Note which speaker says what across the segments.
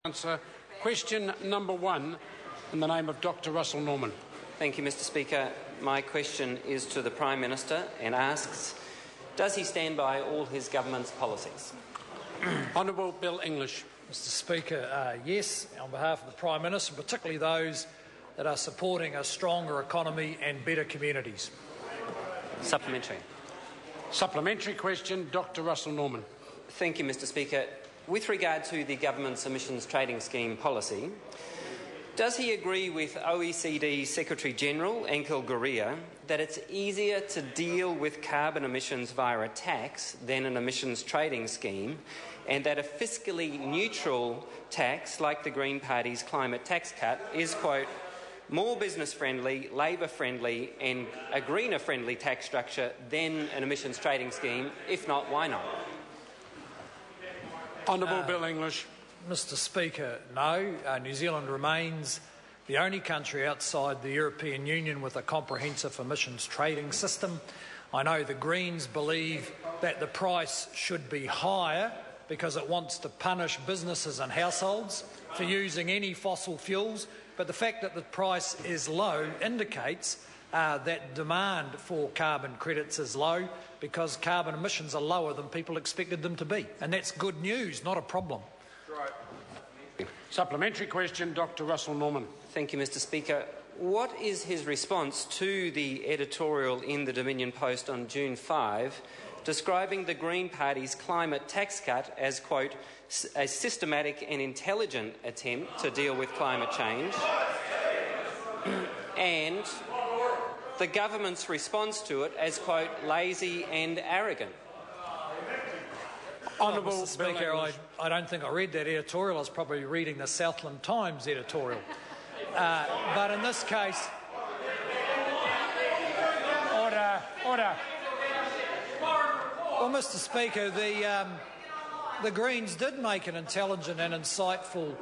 Speaker 1: Answer question number 1 in the name of Dr. Russel Norman.
Speaker 2: Thank you, Mr. Speaker. My question is to the Prime Minister and asks, does he stand by all his government's policies?
Speaker 1: Honourable Bill English.
Speaker 3: Mr. Speaker, yes, on behalf of the Prime Minister, particularly those that are supporting a stronger economy and better communities.
Speaker 2: Supplementary.
Speaker 1: Supplementary question, Dr. Russel Norman.
Speaker 2: Thank you, Mr. Speaker. With regard to the government's emissions trading scheme policy, does he agree with OECD Secretary-General Ankel Gurria that it's easier to deal with carbon emissions via a tax than an emissions trading scheme, and that a fiscally neutral tax like the Green Party's climate tax cut is, quote, more business-friendly, Labor-friendly and a greener-friendly tax structure than an emissions trading scheme? If not, why not?
Speaker 1: Honourable Bill English.
Speaker 3: Mr. Speaker, no. New Zealand remains the only country outside the European Union with a comprehensive emissions trading system. I know the Greens believe that the price should be higher because it wants to punish businesses and households for using any fossil fuels, but the fact that the price is low indicates that demand for carbon credits is low because carbon emissions are lower than people expected them to be. And that's good news, not a problem.
Speaker 1: Right. Supplementary question, Dr. Russel Norman.
Speaker 2: Thank you, Mr. Speaker. What is his response to the editorial in the Dominion Post on June 5 describing the Green Party's climate tax cut as, quote, a systematic and intelligent attempt to deal with climate change, and the government's response to it as, quote, lazy and arrogant?
Speaker 3: Honourable Mr. Speaker, I don't think I read that editorial. I was probably reading the Southland Times editorial. But in this case...
Speaker 1: Order.
Speaker 3: Well, Mr. Speaker, the Greens did make an intelligent and insightful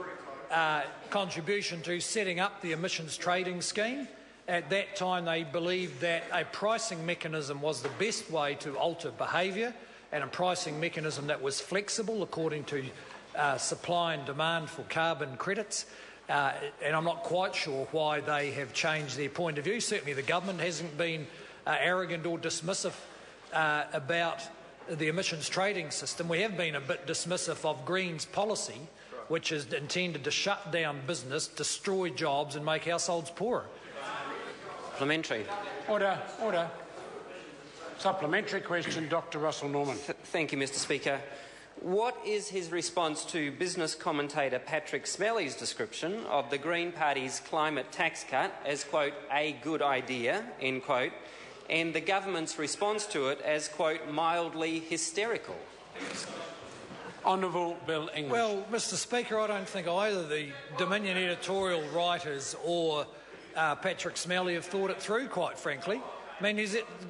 Speaker 3: contribution to setting up the emissions trading scheme. At that time, they believed that a pricing mechanism was the best way to alter behaviour, and a pricing mechanism that was flexible according to supply and demand for carbon credits. And I'm not quite sure why they have changed their point of view. Certainly the government hasn't been arrogant or dismissive about the emissions trading system. We have been a bit dismissive of Greens' policy, which is intended to shut down business, destroy jobs and make households poorer.
Speaker 2: Supplementary.
Speaker 1: Order. Supplementary question, Dr. Russel Norman.
Speaker 2: Thank you, Mr. Speaker. What is his response to business commentator Patrick Smelly's description of the Green Party's climate tax cut as, quote, a good idea, end quote, and the government's response to it as, quote, mildly hysterical?
Speaker 1: Honourable Bill English.
Speaker 3: Well, Mr. Speaker, I don't think either the Dominion editorial writers or Patrick Smelly have thought it through, quite frankly. I mean,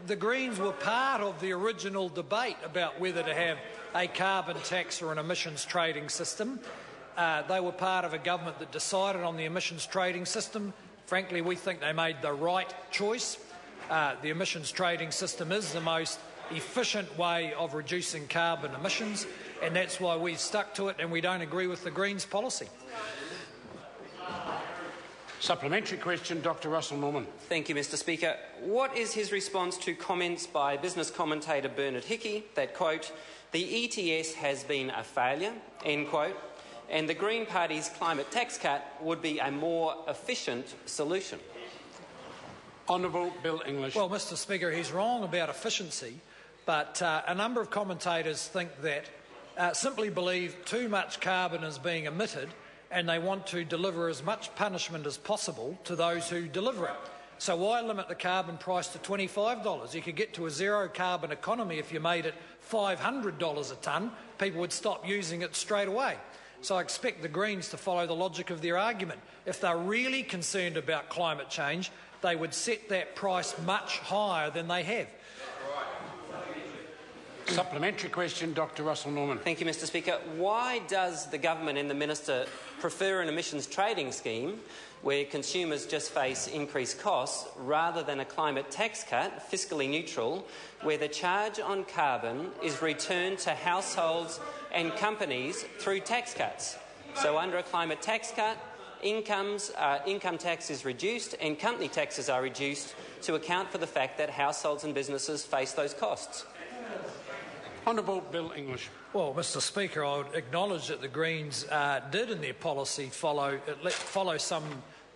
Speaker 3: the Greens were part of the original debate about whether to have a carbon tax or an emissions trading system. They were part of a government that decided on the emissions trading system. Frankly, we think they made the right choice. The emissions trading system is the most efficient way of reducing carbon emissions, and that's why we've stuck to it, and we don't agree with the Greens' policy.
Speaker 1: Supplementary question, Dr. Russel Norman.
Speaker 2: Thank you, Mr. Speaker. What is his response to comments by business commentator Bernard Hickey that, quote, the ETS has been a failure, end quote, and the Green Party's climate tax cut would be a more efficient solution?
Speaker 1: Honourable Bill English.
Speaker 3: Well, Mr. Speaker, he's wrong about efficiency, but a number of commentators think that simply believe too much carbon is being emitted, and they want to deliver as much punishment as possible to those who deliver it. So why limit the carbon price to $25? You could get to a zero carbon economy if you made it $500 a tonne. People would stop using it straight away. So I expect the Greens to follow the logic of their argument. If they're really concerned about climate change, they would set that price much higher than they have.
Speaker 1: Supplementary question, Dr. Russel Norman.
Speaker 2: Thank you, Mr. Speaker. Why does the government and the minister prefer an emissions trading scheme where consumers just face increased costs rather than a climate tax cut, fiscally neutral, where the charge on carbon is returned to households and companies through tax cuts? So under a climate tax cut, income tax is reduced and company taxes are reduced to account for the fact that households and businesses face those costs.
Speaker 1: Honourable Bill English.
Speaker 3: Well, Mr Speaker, I would acknowledge that the Greens did in their policy follow some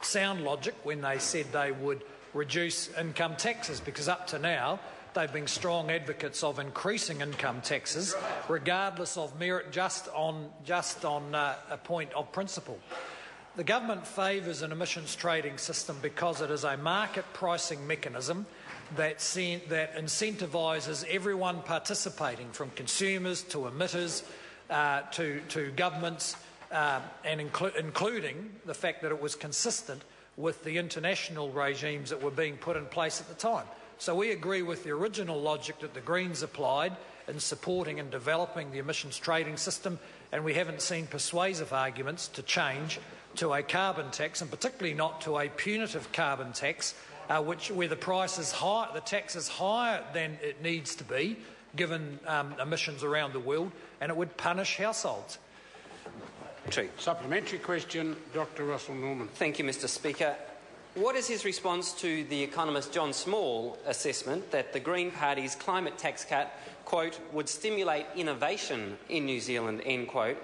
Speaker 3: sound logic when they said they would reduce income taxes, because up to now they've been strong advocates of increasing income taxes regardless of merit, just on a point of principle. The government favours an emissions trading system because it is a market pricing mechanism that incentivises everyone participating, from consumers to emitters to governments, and including the fact that it was consistent with the international regimes that were being put in place at the time. So we agree with the original logic that the Greens applied in supporting and developing the emissions trading system, and we haven't seen persuasive arguments to change to a carbon tax, and particularly not to a punitive carbon tax, where the price is high, the tax is higher than it needs to be, given emissions around the world, and it would punish households.
Speaker 1: Supplementary question, Dr. Russell Norman.
Speaker 2: Thank you, Mr Speaker. What is his response to the economist John Small assessment that the Green Party's climate tax cut, quote, would stimulate innovation in New Zealand, end quote,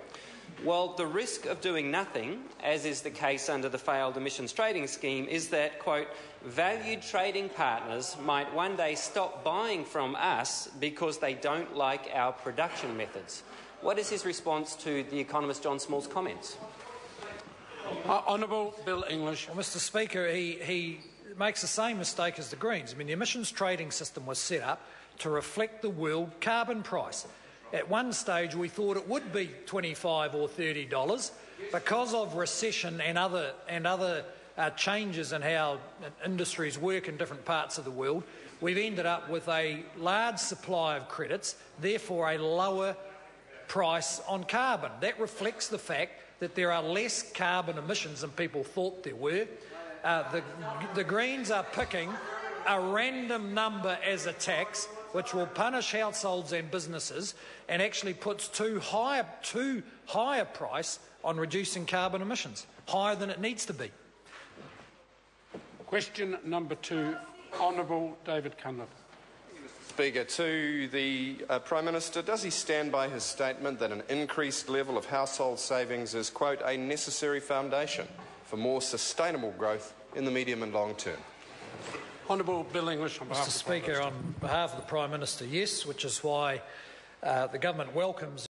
Speaker 2: while the risk of doing nothing, as is the case under the failed emissions trading scheme, is that, quote, valued trading partners might one day stop buying from us because they don't like our production methods? What is his response to the economist John Small's comments?
Speaker 1: Honourable Bill English.
Speaker 3: Well, Mr Speaker, he makes the same mistake as the Greens. I mean, the emissions trading system was set up to reflect the world carbon price. At one stage, we thought it would be $25 or $30. Because of recession and other changes in how industries work in different parts of the world, we've ended up with a large supply of credits, therefore a lower price on carbon. That reflects the fact that there are less carbon emissions than people thought there were. The Greens are picking a random number as a tax, which will punish households and businesses, and actually puts too high a price on reducing carbon emissions, higher than it needs to be.
Speaker 1: Question number 2, Honourable David Cunliffe.
Speaker 4: Speaker, to the Prime Minister, does he stand by his statement that an increased level of household savings is, quote, a necessary foundation for more sustainable growth in the medium and long term?
Speaker 1: Honourable Bill English on behalf
Speaker 3: Mr Speaker, on behalf of the Prime Minister, yes, which is why the government welcomes